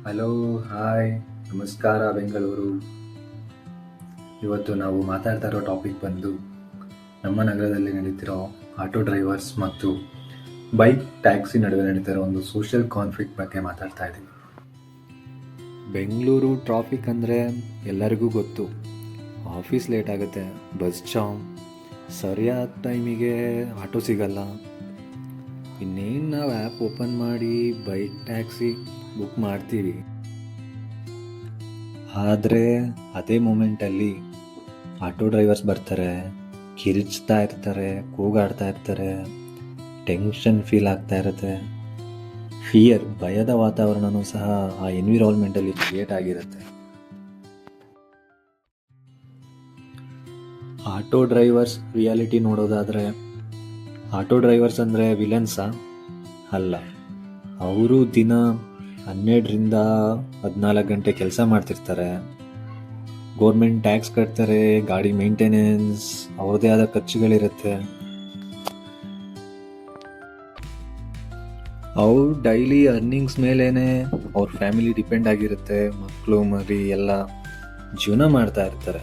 Hello, hi, ನಮಸ್ಕಾರ ಬೆಂಗಳೂರು. ಇವತ್ತು ನಾವು ಮಾತಾಡ್ತಾ ಇರೋ ಟಾಪಿಕ್ ಬಂದು ನಮ್ಮ ನಗರದಲ್ಲಿ ನಡೀತಿರೋ ಆಟೋ ಡ್ರೈವರ್ಸ್ ಮತ್ತು ಬೈಕ್ ಟ್ಯಾಕ್ಸಿ ನಡುವೆ ನಡೀತಿರೋ ಒಂದು ಸೋಷಿಯಲ್ ಕಾನ್ಫ್ಲಿಕ್ಟ್ ಬಗ್ಗೆ ಮಾತಾಡ್ತಾ ಇದ್ದೀವಿ. ಬೆಂಗಳೂರು ಟ್ರಾಫಿಕ್ ಅಂದರೆ ಎಲ್ಲರಿಗೂ ಗೊತ್ತು. ಆಫೀಸ್ ಲೇಟ್ ಆಗುತ್ತೆ, ಬಸ್ ಜಾಮ್, ಸರಿಯಾದ ಟೈಮಿಗೆ ಆಟೋ ಸಿಗಲ್ಲ. ಇನ್ನೇನು ನಾವು ಆ್ಯಪ್ ಓಪನ್ ಮಾಡಿ ಬೈಕ್ ಟ್ಯಾಕ್ಸಿ ಬುಕ್ ಮಾಡ್ತೀವಿ. ಆದರೆ ಅದೇ ಮೂಮೆಂಟಲ್ಲಿ ಆಟೋ ಡ್ರೈವರ್ಸ್ ಬರ್ತಾರೆ, ಕಿರಿಚ್ತಾ ಇರ್ತಾರೆ, ಕೂಗಾಡ್ತಾ ಇರ್ತಾರೆ, ಟೆನ್ಷನ್ ಫೀಲ್ ಆಗ್ತಾ ಇರುತ್ತೆ. ಫಿಯರ್, ಭಯದ ವಾತಾವರಣವೂ ಸಹ ಆ ಎನ್ವಿರಾನ್ಮೆಂಟಲ್ಲಿ ಕ್ರಿಯೇಟ್ ಆಗಿರುತ್ತೆ. ಆಟೋ ಡ್ರೈವರ್ಸ್ ರಿಯಾಲಿಟಿ ನೋಡೋದಾದರೆ, ಆಟೋ ಡ್ರೈವರ್ಸ್ ಅಂದರೆ ವಿಲನ್ಸಾ? ಅಲ್ಲ. ಅವರು ದಿನ 12ರಿಂದ 14 ಗಂಟೆ ಕೆಲಸ ಮಾಡ್ತಿರ್ತಾರೆ. ಗೋರ್ಮೆಂಟ್ ಟ್ಯಾಕ್ಸ್ ಕಟ್ತಾರೆ, ಗಾಡಿ ಮೇಂಟೆನೆನ್ಸ್, ಅವ್ರದ್ದೇ ಆದ ಖರ್ಚುಗಳಿರುತ್ತೆ. ಅವ್ರ ಡೈಲಿ ಅರ್ನಿಂಗ್ಸ್ ಮೇಲೇನೆ ಅವ್ರ ಫ್ಯಾಮಿಲಿ ಡಿಪೆಂಡ್ ಆಗಿರುತ್ತೆ. ಮಕ್ಕಳು ಮರಿ ಎಲ್ಲ ಜೀವನ ಮಾಡ್ತಾ ಇರ್ತಾರೆ.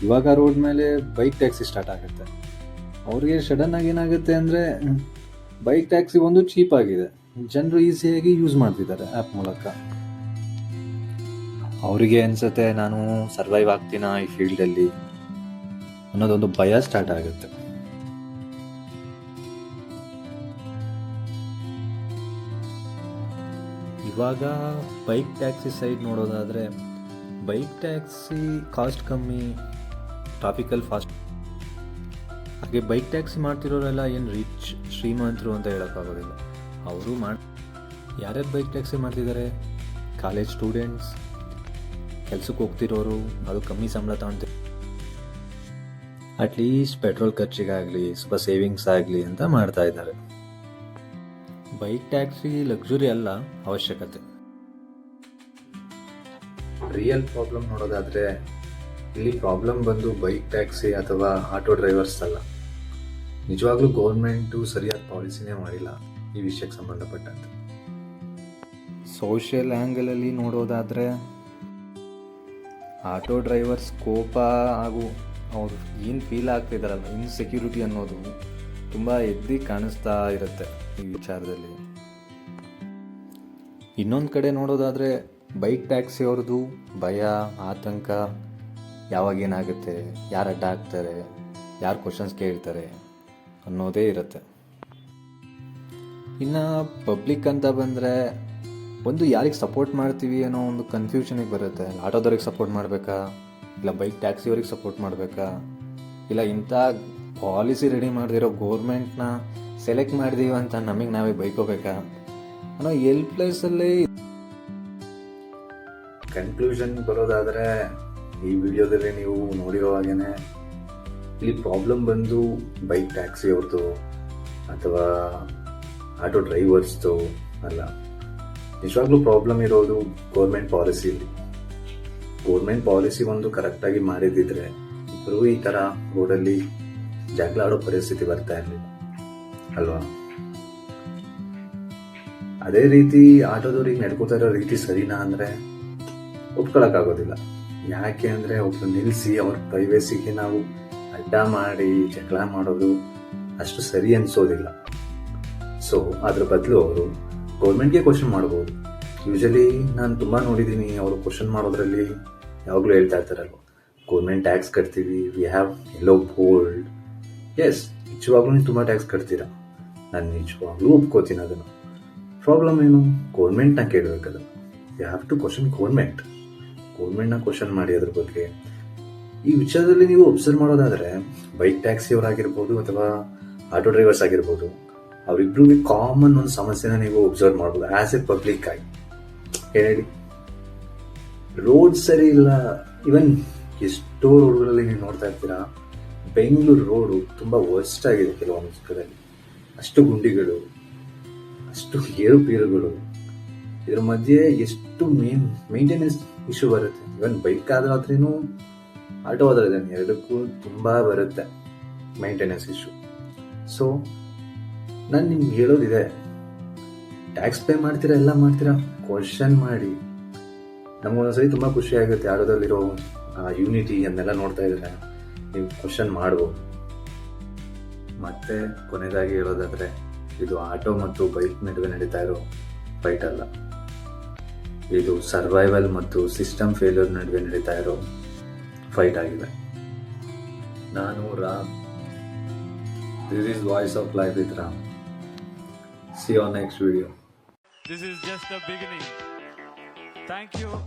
ಇವಾಗ ರೋಡ್ ಮೇಲೆ ಬೈಕ್ ಟ್ಯಾಕ್ಸಿ ಸ್ಟಾರ್ಟ್ ಆಗುತ್ತೆ. ಅವ್ರಿಗೆ ಸಡನ್ ಆಗಿ ಏನಾಗುತ್ತೆ ಅಂದರೆ, ಬೈಕ್ ಟ್ಯಾಕ್ಸಿ ಒಂದು ಚೀಪ್ ಆಗಿದೆ, ಜನರು ಈಸಿಯಾಗಿ ಯೂಸ್ ಮಾಡ್ತಿದ್ದಾರೆ ಆ್ಯಪ್ ಮೂಲಕ. ಅವರಿಗೆ ಅನ್ಸುತ್ತೆ, ನಾನು ಸರ್ವೈವ್ ಆಗ್ತೀನಾ ಈ ಫೀಲ್ಡಲ್ಲಿ ಅನ್ನೋದೊಂದು ಭಯ ಸ್ಟಾರ್ಟ್ ಆಗುತ್ತೆ. ಇವಾಗ ಬೈಕ್ ಟ್ಯಾಕ್ಸಿ ಸೈಡ್ ನೋಡೋದಾದರೆ, ಬೈಕ್ ಟ್ಯಾಕ್ಸಿ ಕಾಸ್ಟ್ ಕಮ್ಮಿ, ಟ್ರಾಫಿಕಲ್ಲಿ ಫಾಸ್ಟ್. ಹಾಗೆ ಬೈಕ್ ಟ್ಯಾಕ್ಸಿ ಮಾಡ್ತಿರೋರೆಲ್ಲ ಏನು ರಿಚ್ ಶ್ರೀಮಂತರು ಅಂತ ಹೇಳೋಕ್ಕಾಗೋದಿಲ್ಲ. ಅವರು ಯಾರ್ಯಾರು ಬೈಕ್ ಟ್ಯಾಕ್ಸಿ ಮಾಡ್ತಿದ್ದಾರೆ? ಕಾಲೇಜ್ ಸ್ಟೂಡೆಂಟ್ಸ್, ಕೆಲ್ಸಕ್ಕೆ ಹೋಗ್ತಿರೋರು, ಅದು ಕಮ್ಮಿ ಸಂಬಳ ತಗೊಳ್ತಾರೆ, ಅಟ್ಲೀಸ್ಟ್ ಪೆಟ್ರೋಲ್ ಖರ್ಚಿಗಾಗಲಿ ಸ್ವಲ್ಪ ಸೇವಿಂಗ್ಸ್ ಆಗಲಿ ಅಂತ ಮಾಡ್ತಾ ಇದ್ದಾರೆ. ಬೈಕ್ ಟ್ಯಾಕ್ಸಿ ಲಕ್ಸುರಿ ಅಲ್ಲ, ಅವಶ್ಯಕತೆ. ರಿಯಲ್ ಪ್ರಾಬ್ಲಮ್ ನೋಡೋದಾದರೆ, ಇಲ್ಲಿ ಪ್ರಾಬ್ಲಮ್ ಬಂದು ಬೈಕ್ ಟ್ಯಾಕ್ಸಿ ಅಥವಾ ಆಟೋ ಡ್ರೈವರ್ಸ್ ಅಲ್ಲ. ನಿಜವಾಗ್ಲೂ ಗೌರ್ಮೆಂಟು ಸರಿಯಾದ ಪಾಲಿಸಿನೇ ಮಾಡಿಲ್ಲ ಈ ವಿಷಯಕ್ಕೆ ಸಂಬಂಧಪಟ್ಟಂತೆ. ಸೋಷಿಯಲ್ ಆ್ಯಂಗಲಲ್ಲಿ ನೋಡೋದಾದರೆ, ಆಟೋ ಡ್ರೈವರ್ಸ್ ಕೋಪ ಹಾಗೂ ಅವರು ಏನು ಫೀಲ್ ಆಗ್ತಿದ್ದಾರಲ್ಲ, ಇನ್ಸೆಕ್ಯೂರಿಟಿ ಅನ್ನೋದು ತುಂಬ ಎದ್ದು ಕಾಣಿಸ್ತಾ ಇರುತ್ತೆ ಈ ವಿಚಾರದಲ್ಲಿ. ಇನ್ನೊಂದು ಕಡೆ ನೋಡೋದಾದರೆ, ಬೈಕ್ ಟ್ಯಾಕ್ಸಿ ಅವ್ರದ್ದು ಭಯ, ಆತಂಕ, ಯಾವಾಗ ಏನಾಗುತ್ತೆ, ಯಾರು ಅಡ್ಡ ಆಗ್ತಾರೆ, ಯಾರು ಕ್ವಶನ್ಸ್ ಕೇಳ್ತಾರೆ ಅನ್ನೋದೇ ಇರುತ್ತೆ. ಇನ್ನು ಪಬ್ಲಿಕ್ ಅಂತ ಬಂದರೆ, ಒಂದು ಯಾರಿಗೆ ಸಪೋರ್ಟ್ ಮಾಡ್ತೀವಿ ಅನ್ನೋ ಒಂದು ಕನ್ಫ್ಯೂಷನಿಗೆ ಬರುತ್ತೆ. ಆಟೋದವ್ರಿಗೆ ಸಪೋರ್ಟ್ ಮಾಡಬೇಕಾ, ಇಲ್ಲ ಬೈಕ್ ಟ್ಯಾಕ್ಸಿಯವ್ರಿಗೆ ಸಪೋರ್ಟ್ ಮಾಡಬೇಕಾ, ಇಲ್ಲ ಇಂಥ ಪಾಲಿಸಿ ರೆಡಿ ಮಾಡದಿರೋ ಗೋರ್ಮೆಂಟ್ನ ಸೆಲೆಕ್ಟ್ ಮಾಡಿದೀವಿ ಅಂತ ನಮಗೆ ನಾವೇ ಬೈಕೋಬೇಕಾ ಅನ್ನೋ ಪ್ಲೇಸಲ್ಲಿ ಕನ್ಕ್ಲೂಷನ್ ಬರೋದಾದರೆ, ಈ ವಿಡಿಯೋದಲ್ಲಿ ನೀವು ನೋಡಿರೋ ಹಾಗೇನೆ ಇಲ್ಲಿ ಪ್ರಾಬ್ಲಮ್ ಬಂದು ಬೈಕ್ ಟ್ಯಾಕ್ಸಿ ಅವ್ರದ್ದು ಅಥವಾ ಆಟೋ ಡ್ರೈವರ್ಸ್ದು ಅಲ್ಲ. ನಿಜವಾಗ್ಲೂ ಪ್ರಾಬ್ಲಮ್ ಇರೋದು ಗೌರ್ಮೆಂಟ್ ಪಾಲಿಸಿಯಲ್ಲಿ. ಗೌರ್ಮೆಂಟ್ ಪಾಲಿಸಿ ಒಂದು ಕರೆಕ್ಟಾಗಿ ಮಾಡಿದ್ದಿದ್ರೆ ಇಬ್ಬರೂ ಈ ಥರ ರೋಡಲ್ಲಿ ಜಗಳ ಆಡೋ ಪರಿಸ್ಥಿತಿ ಬರ್ತಾ ಇರಲಿಲ್ಲ ಅಲ್ವಾ? ಅದೇ ರೀತಿ ಆಟೋದವ್ರಿಗೆ ನಡ್ಕೋತಾ ಇರೋ ರೀತಿ ಸರಿನಾ ಅಂದರೆ ಒಪ್ಕೊಳಕ್ಕಾಗೋದಿಲ್ಲ. ಯಾಕೆ ಅಂದರೆ, ಒಬ್ರು ನಿಲ್ಲಿಸಿ ಅವ್ರ ಪ್ರೈವೇಸಿಗೆ ನಾವು ಅಡ್ಡ ಮಾಡಿ ಜಗಳ ಮಾಡೋದು ಅಷ್ಟು ಸರಿ ಅನಿಸೋದಿಲ್ಲ. ಸೊ ಅದ್ರ ಬದಲು ಅವರು ಗೌರ್ಮೆಂಟ್ಗೆ ಕ್ವಶನ್ ಮಾಡ್ಬೋದು. ಯೂಶಲಿ ನಾನು ತುಂಬ ನೋಡಿದ್ದೀನಿ, ಅವರು ಕ್ವಶನ್ ಮಾಡೋದ್ರಲ್ಲಿ ಯಾವಾಗಲೂ ಹೇಳ್ತಾ ಇರ್ತಾರಲ್ವ, ಗೌರ್ಮೆಂಟ್ ಟ್ಯಾಕ್ಸ್ ಕಟ್ತೀವಿ, ವಿ ಹ್ಯಾವ್ ಎಲ್ಲೋ ಬೋಲ್ಡ್. ಎಸ್, ನಿಜವಾಗ್ಲೂ ನೀವು ತುಂಬ ಟ್ಯಾಕ್ಸ್ ಕಟ್ತೀರಾ, ನಾನು ನಿಜವಾಗ್ಲೂ ಒಪ್ಕೋತೀನಿ ಅದನ್ನು. ಪ್ರಾಬ್ಲಮ್ ಏನು? ಗೌರ್ಮೆಂಟ್ನ ಕೇಳಬೇಕಲ್ಲ. ಯು ಹ್ಯಾವ್ ಟು ಕ್ವಶನ್ ಗೌರ್ಮೆಂಟ್ನ ಕ್ವಶನ್ ಮಾಡಿ ಅದ್ರ ಬಗ್ಗೆ. ಈ ವಿಚಾರದಲ್ಲಿ ನೀವು ಒಬ್ಸರ್ವ್ ಮಾಡೋದಾದರೆ, ಬೈಕ್ ಟ್ಯಾಕ್ಸಿಯವರಾಗಿರ್ಬೋದು ಅಥವಾ ಆಟೋ ಡ್ರೈವರ್ಸ್ ಆಗಿರ್ಬೋದು, ಅವರಿಬ್ರಿಗೆ ಕಾಮನ್ ಒಂದು ಸಮಸ್ಯೆನ ನೀವು ಒಬ್ಸರ್ವ್ ಮಾಡ್ಬೋದು ಆ್ಯಸ್ ಎ ಪಬ್ಲಿಕ್ ಆಗಿ. ಹೇಳಿ, ರೋಡ್ ಸರಿ ಇಲ್ಲ. ಇವನ್ ಎಷ್ಟೋ ರೋಡ್ಗಳಲ್ಲಿ ನೀವು ನೋಡ್ತಾ ಇರ್ತೀರಾ, ಬೆಂಗಳೂರು ರೋಡು ತುಂಬ ವರ್ಸ್ಟ್ ಆಗಿದೆ ಕೆಲವೊಂದು ಚಿಕ್ಕದಲ್ಲಿ. ಅಷ್ಟು ಗುಂಡಿಗಳು, ಅಷ್ಟು ಏರುಪೇರುಗಳು, ಇದ್ರ ಮಧ್ಯೆ ಎಷ್ಟು ಮೇಂಟೆನೆನ್ಸ್ ಇಶ್ಯೂ ಬರುತ್ತೆ. ಇವನ್ ಬೈಕ್ ಆದ್ರೂ ಆಟೋ ಆದ್ರೆ ಎರಡಕ್ಕೂ ತುಂಬ ಬರುತ್ತೆ ಮೇಂಟೆನೆನ್ಸ್ ಇಶ್ಯೂ. ಸೊ ನಾನು ನಿಮ್ಗೆ ಹೇಳೋದಿದೆ, ಟ್ಯಾಕ್ಸ್ ಪೇ ಮಾಡ್ತೀರಾ, ಎಲ್ಲ ಮಾಡ್ತೀರಾ, ಕ್ವಶನ್ ಮಾಡಿ. ನಮಗೊಂದ್ಸರಿ ತುಂಬ ಖುಷಿ ಆಗುತ್ತೆ ಆಟೋದಲ್ಲಿರೋ ಯೂನಿಟಿ ಅನ್ನೆಲ್ಲ ನೋಡ್ತಾ ಇದ್ರೆ ನೀವು ಕ್ವಶನ್ ಮಾಡ್ಬೋದು. ಮತ್ತೆ ಕೊನೆಯದಾಗಿ ಹೇಳೋದಾದ್ರೆ, ಇದು ಆಟೋ ಮತ್ತು ಬೈಕ್ ನಡುವೆ ನಡೀತಾ ಇರೋ ಫೈಟ್ ಅಲ್ಲ, ಇದು ಸರ್ವೈವಲ್ ಮತ್ತು ಸಿಸ್ಟಮ್ ಫೇಲ್ಯೂರ್ ನಡುವೆ ನಡೀತಾ ಇರೋ ಫೈಟ್ ಆಗಿದೆ. ನಾನು Ram. This is voice of life with Ram. See you on next video. This is just the beginning. Thank you.